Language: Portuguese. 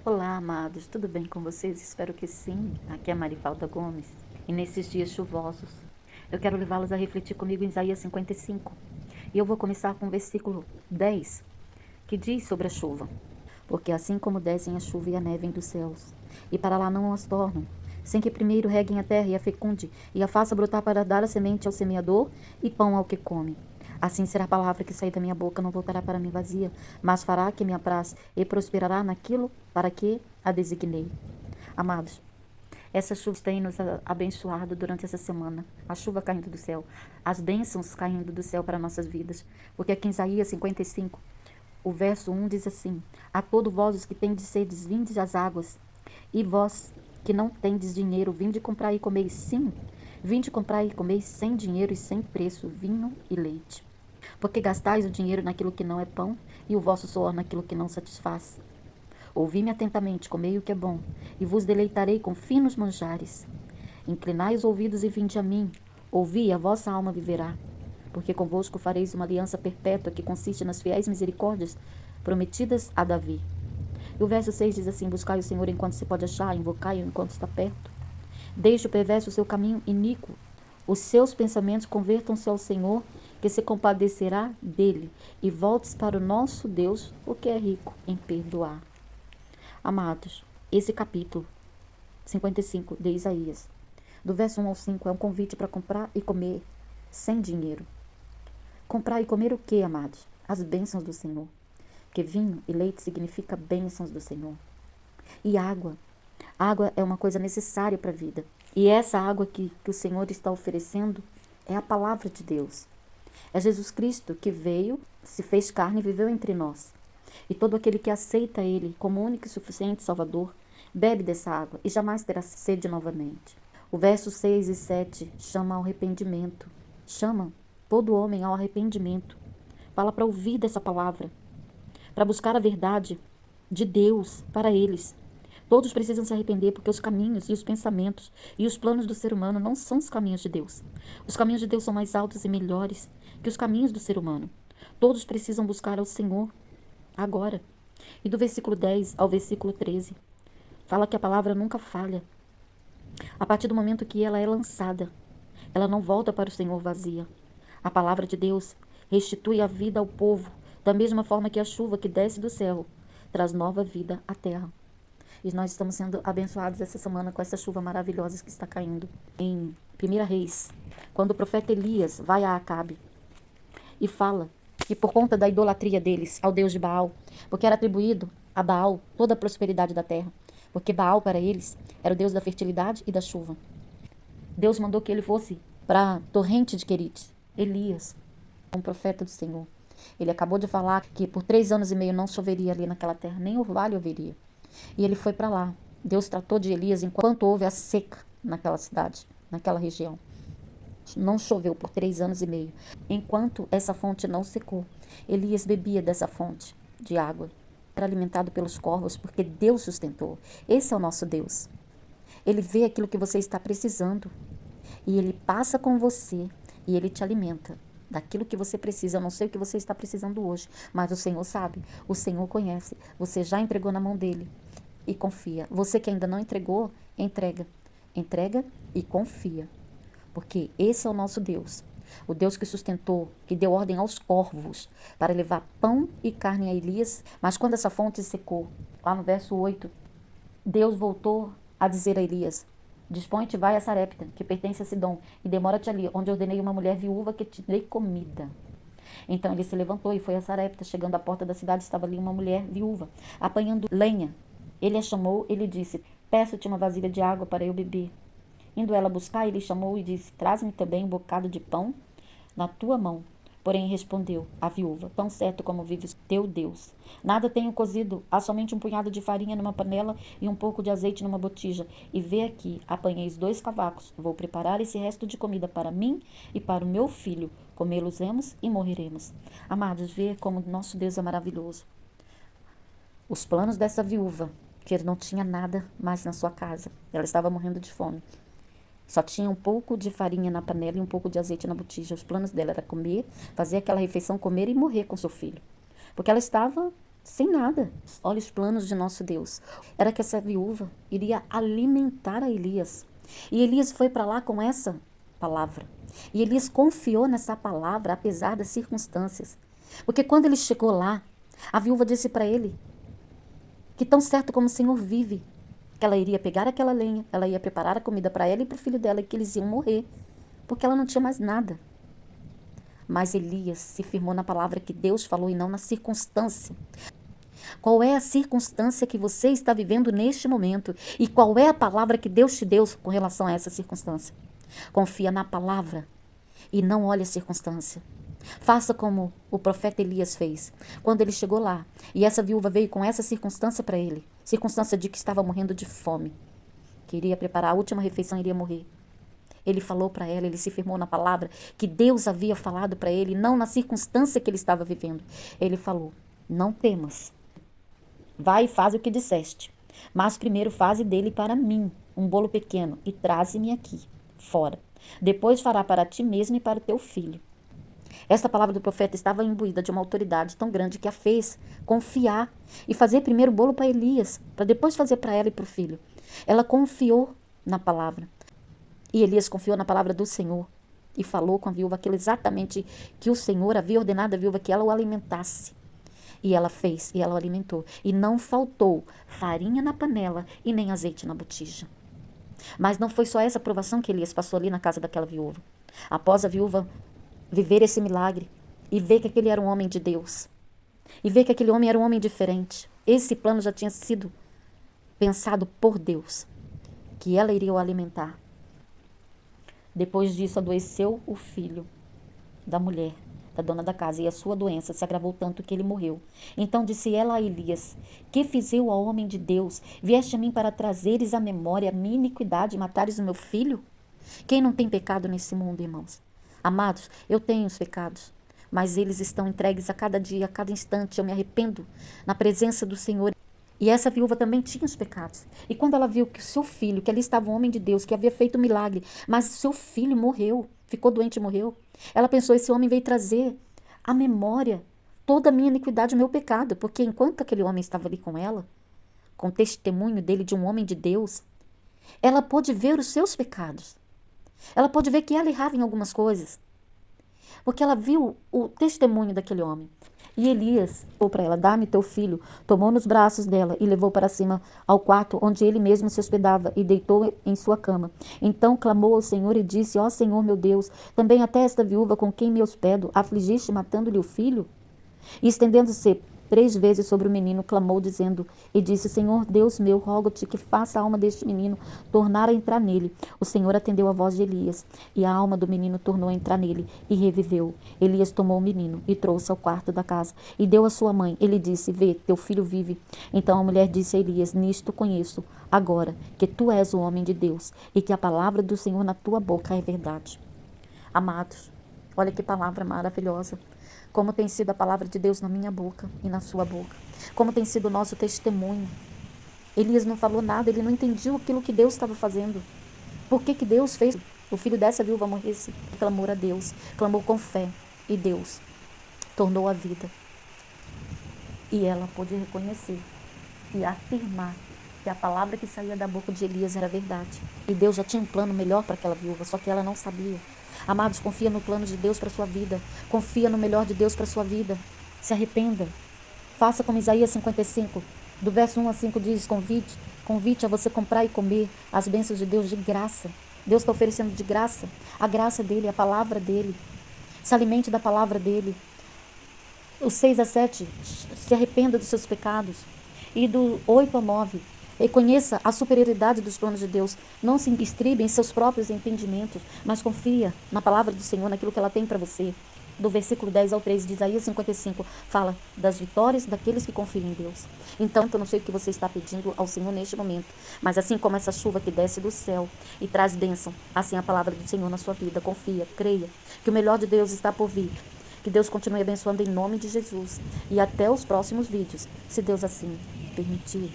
Olá, amados, tudo bem com vocês? Espero que sim. Aqui é a Marivalda Gomes. E nesses dias chuvosos, eu quero levá-los a refletir comigo em Isaías 55. E eu vou começar com o versículo 10, que diz sobre a chuva. Porque assim como descem a chuva e a neve dos céus, e para lá não as tornam, sem que primeiro reguem a terra e a fecunde, e a faça brotar para dar a semente ao semeador e pão ao que come. Assim será a palavra que sair da minha boca, não voltará para mim vazia, mas fará que me apraz e prosperará naquilo para que a designei. Amados, essa chuva tem nos abençoado durante essa semana. A chuva caindo do céu, as bênçãos caindo do céu para nossas vidas. Porque aqui em Isaías 55, o verso 1 diz assim: A todo vós os que tendes sedes, vindes às águas, e vós que não tendes dinheiro, vinde comprar e comeis. Sim, vinde comprar e comeis sem dinheiro e sem preço, vinho e leite. Porque gastais o dinheiro naquilo que não é pão, e o vosso suor naquilo que não satisfaz. Ouvi-me atentamente, comei o que é bom, e vos deleitarei com finos manjares. Inclinai os ouvidos e vinde a mim. Ouvi, e a vossa alma viverá. Porque convosco fareis uma aliança perpétua que consiste nas fiéis misericórdias prometidas a Davi. E o verso 6 diz assim: Buscai o Senhor enquanto se pode achar, invocai-o enquanto está perto. Deixe o perverso o seu caminho iníquo. Os seus pensamentos convertam-se ao Senhor, que se compadecerá dele, e voltes para o nosso Deus, o que é rico em perdoar. Amados, esse capítulo 55 de Isaías, do verso 1 ao 5, é um convite para comprar e comer sem dinheiro. Comprar e comer o que, amados? As bênçãos do Senhor. Porque vinho e leite significa bênçãos do Senhor. E água. Água é uma coisa necessária para a vida. E essa água que o Senhor está oferecendo é a palavra de Deus. É Jesus Cristo que veio, se fez carne e viveu entre nós. E todo aquele que aceita Ele como único e suficiente Salvador, bebe dessa água e jamais terá sede novamente. O verso 6 e 7 chama ao arrependimento. Chama todo homem ao arrependimento. Fala para ouvir dessa palavra, para buscar a verdade de Deus para eles. Todos precisam se arrepender porque os caminhos e os pensamentos e os planos do ser humano não são os caminhos de Deus. Os caminhos de Deus são mais altos e melhores que os caminhos do ser humano. Todos precisam buscar ao Senhor agora. E do versículo 10 ao versículo 13, fala que a palavra nunca falha. A partir do momento que ela é lançada, ela não volta para o Senhor vazia. A palavra de Deus restitui a vida ao povo, da mesma forma que a chuva que desce do céu traz nova vida à terra. E nós estamos sendo abençoados essa semana com essa chuva maravilhosa que está caindo. Em 1 Reis, quando o profeta Elias vai a Acabe e fala que por conta da idolatria deles ao Deus de Baal, porque era atribuído a Baal toda a prosperidade da terra, porque Baal para eles era o Deus da fertilidade e da chuva. Deus mandou que ele fosse para a torrente de Querite. Elias, um profeta do Senhor. Ele acabou de falar que por 3 anos e meio não choveria ali naquela terra, nem orvalho haveria. E ele foi para lá. Deus tratou de Elias enquanto houve a seca naquela cidade, naquela região. Não choveu por 3 anos e meio. Enquanto essa fonte não secou, Elias bebia dessa fonte de água. Era alimentado pelos corvos porque Deus sustentou. Esse é o nosso Deus. Ele vê aquilo que você está precisando e ele passa com você e ele te alimenta daquilo que você precisa. Eu não sei o que você está precisando hoje, mas o Senhor sabe, o Senhor conhece. Você já entregou na mão dele e confia. Você que ainda não entregou, entrega. Entrega e confia. Porque esse é o nosso Deus. O Deus que sustentou, que deu ordem aos corvos para levar pão e carne a Elias. Mas quando essa fonte secou, lá no verso 8, Deus voltou a dizer a Elias: Dispõe-te, vai a Sarepta, que pertence a Sidom, e demora-te ali, onde ordenei uma mulher viúva que te dei comida. Então ele se levantou e foi a Sarepta. Chegando à porta da cidade, estava ali uma mulher viúva, apanhando lenha. Ele a chamou e lhe disse: Peço-te uma vasilha de água para eu beber. Indo ela buscar, ele chamou e disse: Traz-me também um bocado de pão na tua mão. Porém respondeu a viúva: Tão certo como vives teu Deus, nada tenho cozido, há somente um punhado de farinha numa panela e um pouco de azeite numa botija. E vê aqui, apanheis 2 cavacos, vou preparar esse resto de comida para mim e para o meu filho. Comê-los-emos e morreremos. Amados, vê como nosso Deus é maravilhoso. Os planos dessa viúva, que não tinha nada mais na sua casa, ela estava morrendo de fome. Só tinha um pouco de farinha na panela e um pouco de azeite na botija. Os planos dela era comer, fazer aquela refeição, comer e morrer com seu filho. Porque ela estava sem nada. Olha os planos de nosso Deus. Era que essa viúva iria alimentar a Elias. E Elias foi para lá com essa palavra. E Elias confiou nessa palavra, apesar das circunstâncias. Porque quando ele chegou lá, a viúva disse para ele que tão certo como o Senhor vive, que ela iria pegar aquela lenha, ela ia preparar a comida para ela e para o filho dela, e que eles iam morrer, porque ela não tinha mais nada. Mas Elias se firmou na palavra que Deus falou e não na circunstância. Qual é a circunstância que você está vivendo neste momento? E qual é a palavra que Deus te deu com relação a essa circunstância? Confia na palavra e não olhe a circunstância. Faça como o profeta Elias fez. Quando ele chegou lá e essa viúva veio com essa circunstância para ele, circunstância de que estava morrendo de fome, que iria preparar a última refeição e iria morrer. Ele falou para ela, ele se firmou na palavra que Deus havia falado para ele, não na circunstância que ele estava vivendo. Ele falou: não temas, vai e faz o que disseste, mas primeiro faze dele para mim um bolo pequeno e traze-me aqui, fora. Depois fará para ti mesmo e para o teu filho. Esta palavra do profeta estava imbuída de uma autoridade tão grande que a fez confiar e fazer primeiro o bolo para Elias, para depois fazer para ela e para o filho. Ela confiou na palavra. E Elias confiou na palavra do Senhor e falou com a viúva aquilo exatamente que o Senhor havia ordenado à viúva, que ela o alimentasse. E ela fez, e ela o alimentou. E não faltou farinha na panela e nem azeite na botija. Mas não foi só essa provação que Elias passou ali na casa daquela viúva. Após a viúva viver esse milagre e ver que aquele era um homem de Deus, e ver que aquele homem era um homem diferente, esse plano já tinha sido pensado por Deus, que ela iria o alimentar. Depois disso, adoeceu o filho da mulher, da dona da casa, e a sua doença se agravou tanto que ele morreu. Então disse ela a Elias: que fiz eu ao homem de Deus? Vieste a mim para trazeres à memória a minha iniquidade e matares o meu filho? Quem não tem pecado nesse mundo, irmãos? Amados, eu tenho os pecados, mas eles estão entregues a cada dia, a cada instante. Eu me arrependo na presença do Senhor. E essa viúva também tinha os pecados. E quando ela viu que o seu filho, que ali estava um homem de Deus, que havia feito um milagre, mas o seu filho morreu, ficou doente e morreu, ela pensou: esse homem veio trazer à memória toda a minha iniquidade, o meu pecado. Porque enquanto aquele homem estava ali com ela, com o testemunho dele de um homem de Deus, ela pôde ver os seus pecados. Ela pôde ver que ela errava em algumas coisas, porque ela viu o testemunho daquele homem. E Elias falou para ela: dá-me teu filho. Tomou nos braços dela e levou para cima ao quarto onde ele mesmo se hospedava e deitou em sua cama. Então clamou ao Senhor e disse: ó Senhor meu Deus, também até esta viúva com quem me hospedo afligiste matando-lhe o filho? E estendendo-se 3 vezes sobre o menino, clamou dizendo e disse: Senhor Deus meu, rogo-te que faça a alma deste menino tornar a entrar nele. O Senhor atendeu a voz de Elias, e a alma do menino tornou a entrar nele, e reviveu. Elias tomou o menino e trouxe ao quarto da casa, e deu à sua mãe. Ele disse: vê, teu filho vive. Então a mulher disse a Elias: nisto conheço agora que tu és o homem de Deus, e que a palavra do Senhor na tua boca é verdade. Amados, olha que palavra maravilhosa. Como tem sido a palavra de Deus na minha boca e na sua boca. Como tem sido o nosso testemunho. Elias não falou nada, ele não entendia aquilo que Deus estava fazendo. Por que Deus fez o filho dessa viúva morresse? Clamou a Deus, clamou com fé, e Deus tornou a vida. E ela pôde reconhecer e afirmar que a palavra que saía da boca de Elias era verdade. E Deus já tinha um plano melhor para aquela viúva, só que ela não sabia. Amados, confia no plano de Deus para a sua vida. Confia no melhor de Deus para a sua vida. Se arrependa. Faça como Isaías 55, do verso 1 a 5 diz: convite a você comprar e comer as bênçãos de Deus de graça. Deus está oferecendo de graça a graça dele, a palavra dele. Se alimente da palavra dele. O 6 a 7, se arrependa dos seus pecados. E do 8 a 9, reconheça a superioridade dos planos de Deus. Não se estribe em seus próprios entendimentos, mas confia na palavra do Senhor, naquilo que ela tem para você. Do versículo 10 ao 13 de Isaías 55, fala das vitórias daqueles que confiam em Deus. Então, eu não sei o que você está pedindo ao Senhor neste momento, mas assim como essa chuva que desce do céu e traz bênção, assim a palavra do Senhor na sua vida. Confia, creia, que o melhor de Deus está por vir. Que Deus continue abençoando em nome de Jesus. E até os próximos vídeos, se Deus assim permitir.